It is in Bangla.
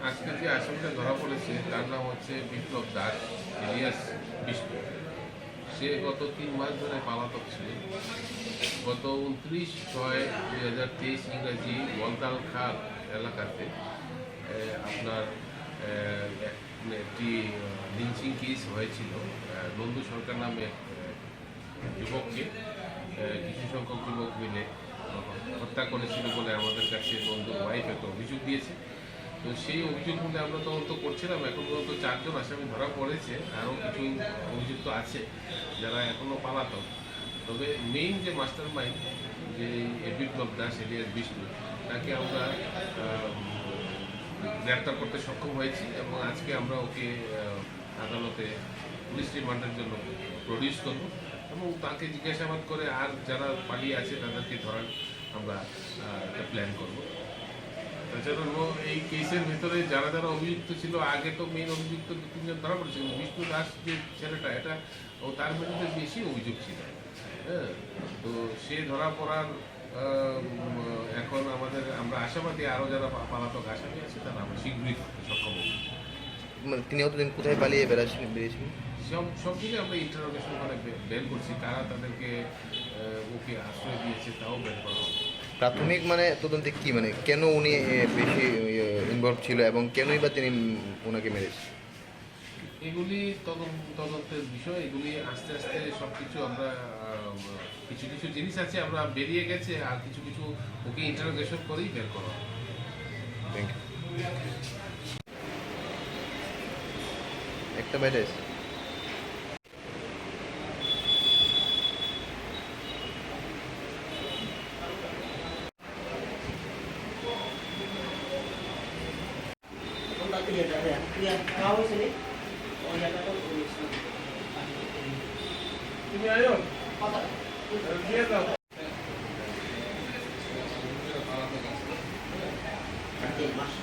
আজকে যে আসামিটা ধরা পড়েছে তার নাম হচ্ছে বিপ্লব দাস ইলিয়াস বিষ্ণু। সে গত 3 মাস ধরে পলাতক ছিল। গত 29/6/2023 ইংরাজি বলতাল খাল এলাকাতে আপনার একটি লিঞ্চিং কেস হয়েছিল। নন্দু সরকার নামে যুবককে কিছু সংখ্যক যুবক মিলে হত্যা করেছিল বলে আমাদের কাছে নন্দুর ওয়াইফ একটা অভিযোগ দিয়েছে। তো সেই অভিযোগ মধ্যে আমরা তদন্ত করছিলাম। এখন পর্যন্ত 4 জন আসামি ধরা পড়েছে, আরও কিছু অভিযুক্ত আছে যারা এখনও পালাতক। তবে মেইন যে মাস্টার মাইন্ড যে বিপ্লব দাস ইলিয়াস বিষ্ণু, তাকে আমরা গ্রেপ্তার করতে সক্ষম হয়েছি এবং আজকে আমরা ওকে আদালতে পুলিশ রিমান্ডের জন্য প্রডিউস করব এবং তাকে জিজ্ঞাসাবাদ করে আর যারা পালিয়ে আছে তাদেরকে ধরার আমরা একটা প্ল্যান করব। তাছাড়া এই কেসের ভেতরে যারা যারা অভিযুক্ত ছিল, আগে তো মেইন অভিযুক্ত 2-3 জন ধরা পড়েছিল। বিষ্ণু দাস যে ছেলেটা, এটা তার বিরুদ্ধে বেশি অভিযোগ ছিল। হ্যাঁ, তো সে ধরা পড়ার এখন আমরা আশাবাদী আরও যারা পালাতক আসামি আছে তারা আমরা শীঘ্রই করতে সক্ষম হব। মানে তিনি অতদিন কোথায় পালিয়ে বেরিয়েছিলেন? সব দিকে আমরা ইন্টারোগেশন করে বের করছি, কারা তাদেরকে ওকে আশ্রয় দিয়েছে তাও বের করা হবে। প্রাথমিক মানে তদন্তে কি, মানে কেন উনি বেশি ইনভলভ ছিল এবং কেনই বা তিনি ওনাকে মেরেছে? এগুলি তদন্তের বিষয়। এগুলি আস্তে আস্তে সব কিছু আমরা কিছু কিছু জিনিস আছে আমরা বেরিয়ে গেছে, আর কিছু কিছু ওকে ইন্টারোগেশন করেই বের করা হবে। Thank you. একটা বাইরে আছে। তুমি আয়ো দিয়ে দাও। Mas